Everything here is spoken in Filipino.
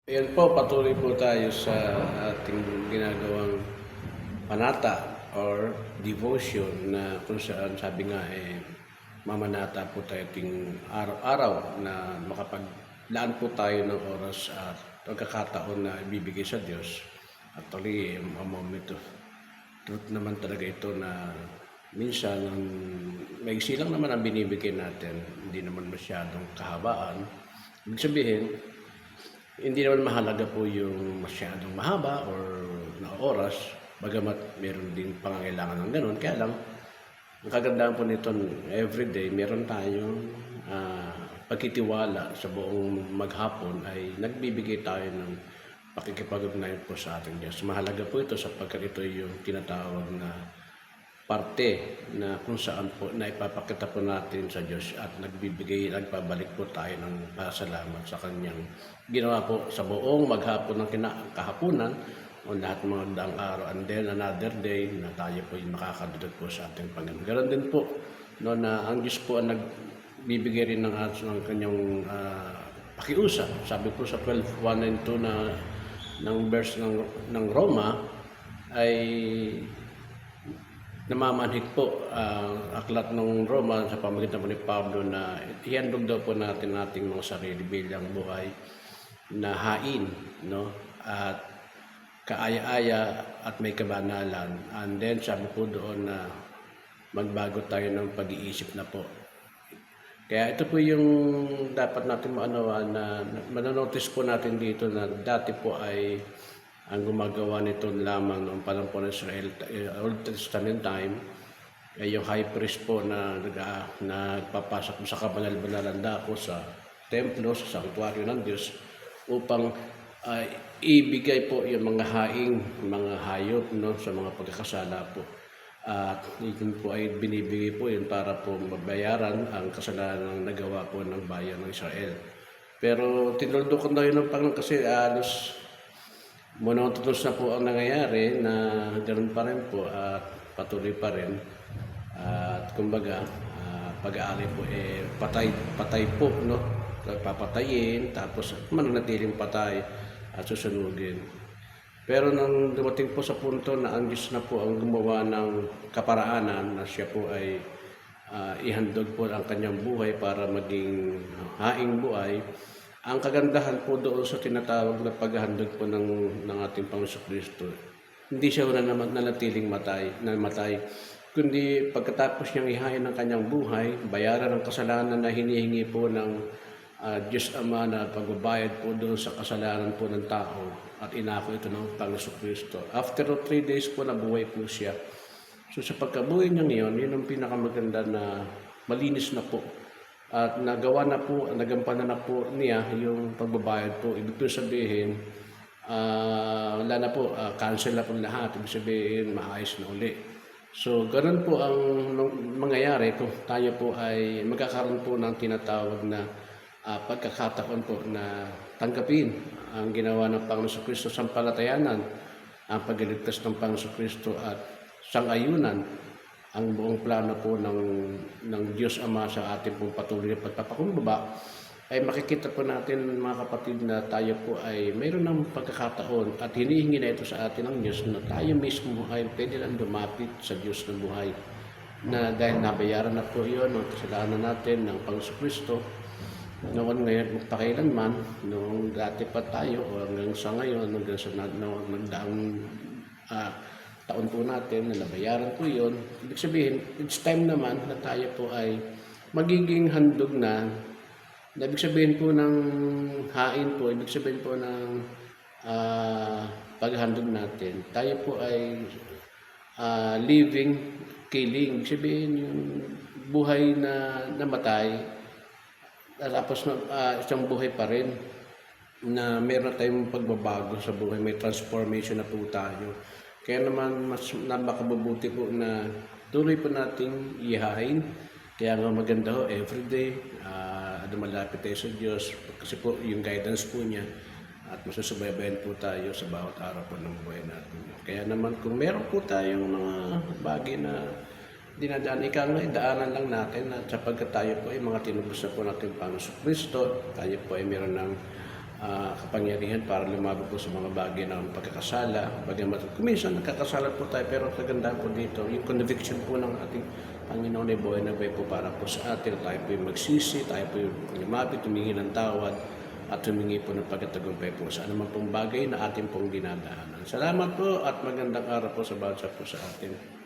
Ayan po, patuloy po tayo sa ating ginagawang panata or devotion na kung saan sabi nga mamanata po tayo ting araw-araw na makapaglaan po tayo ng oras at pagkakataon na ibibigay sa Diyos. Actually, a moment of truth naman talaga ito na minsan maigsi lang naman ang binibigay natin, hindi naman masyadong kahabaan. Ibig sabihin, hindi naman mahalaga po yung masyadong mahaba or na oras, bagamat meron din pangangailangan ng ganun. Kaya lang, ang kagandahan po nito, everyday, meron tayong pagkitiwala sa buong maghapon ay nagbibigay tayo ng pakikipag-ugnayan po sa ating Diyos. Mahalaga po ito sapagkat ito yung tinatawag na parte na kung saan po na ipapakita po natin sa Diyos at nagpabalik po tayo ng pasalamat sa Kanyang ginawa po sa buong maghapon ng kahapunan o lahat ng mga daang araw, and then another day na tayo po yung makakadudod po sa ating Panginoon. Ganon din po no, na ang Diyos po ang nagbibigay rin ng Kanyang pakiusap. Sabi po sa 12:1 and 2 na ng verse ng Roma ay namamanhik po ang aklat ng Roma sa pamamagitan po ni Pablo na ihandog daw po natin ating mga sarili bilang buhay na hain, no? At kaaya-aya at may kabanalan. And then sabi po doon na magbago tayo ng pag-iisip na po. Kaya ito po yung dapat natin maanawa na mananotice po natin dito na dati po ay ang gumagawa nito lamang noong panahon po ng Israel, Old Testament time, ay yung high priest po na nagpapasok sa kabanal-banalan dako sa templo, sa sanctuaryo ng Diyos upang ibigay po yung mga mga hayop no, sa mga pagkakasala po. At yun po ay binibigay po yun para po mabayaran ang kasalanan ng nagawa po ng bayan ng Israel. Pero tinuldo ko na yun ng Panginoon kasi monotonous na po ang nangyayari na ganoon pa rin po at patuloy pa rin. At kumbaga, pag-aari po patay po, no? Papatayin, tapos mananatiling patay at susunugin. Pero nang dumating po sa punto na ang Diyos na po ang gumawa ng kaparaanan na siya po ay ihandog po ang kanyang buhay para maging haing buhay, ang kagandahan po doon sa tinatawag na paghahandog po ng ating Panginoon Kristo, hindi siya nanatiling namatay, kundi pagkatapos niyang ihain ng kanyang buhay, bayaran ng kasalanan na hinihingi po ng Diyos Ama na pagbabayad po doon sa kasalanan po ng tao at inako ito ng Panginoon Kristo. After 3 days po nabuhay po siya. So sa pagkabuhay niya ngayon, yun ang pinakamaganda na malinis na po. At nagawa na po, nagampanan na po niya yung pagbabayad po. Ibig po sabihin, wala na po, cancel na po lahat. Ibig sabihin, maayos na uli. So, ganun po ang mangyayari kung tayo po ay magkakaroon po ng tinatawag na pagkakataon po na tanggapin ang ginawa ng Panginoon Kristo sa sampalatayanan, ang pagliligtas ng Panginoon Kristo at sang-ayunan ang buong plano po ng Diyos Ama sa ating pong patuloy na pagpapakumbaba, ay makikita po natin mga kapatid na tayo po ay mayroon ng pagkakataon at hinihingi na ito sa atin ng Diyos na tayo mismo ay pwede lang lumapit sa Diyos ng buhay. Na dahil nabayaran na po yun ang kasalanan natin ng Panginoon Kristo, noon ngayon magpakailanman, noong dati pa tayo o hanggang sa ngayon, hanggang sa nagdaang taon po natin na nabayaran po yun. Ibig sabihin, it's time naman na tayo po ay magiging handog na ibig sabihin po ng hain po, ibig sabihin po ng paghandog natin. Tayo po ay living, killing. Ibig sabihin yung buhay na namatay, tapos isang buhay pa rin na meron tayong pagbabago sa buhay, may transformation na po tayo. Kaya naman mas napakabubuti po na tuloy po nating ihain. Kaya nga maganda ho, everyday, malapit tayo sa Diyos kasi po yung guidance po niya at masusubaybayan po tayo sa bawat araw po ng buhay natin. Kaya naman kung meron po tayong mga bagay na dinadaan, daanan lang natin at sapagkat tayo po ay mga tinubos na po natin Panginoon Kristo, tayo po ay meron ng kapangyarihan para lumaban po sa mga bagay ng pagkakasala. Bagamat kuminsan nakakasala po tayo, pero kagandaan po dito, yung conviction po ng ating Panginoon ay buhay na buhay po para po sa atin. Tayo po yung magsisi, tayo po yung lumapit, humingi ng tawad, at humingi po ng pagkatagumpay po sa anumang pong bagay na ating pong dinadaanan. Salamat po at magandang araw po sa bawat isa po sa atin.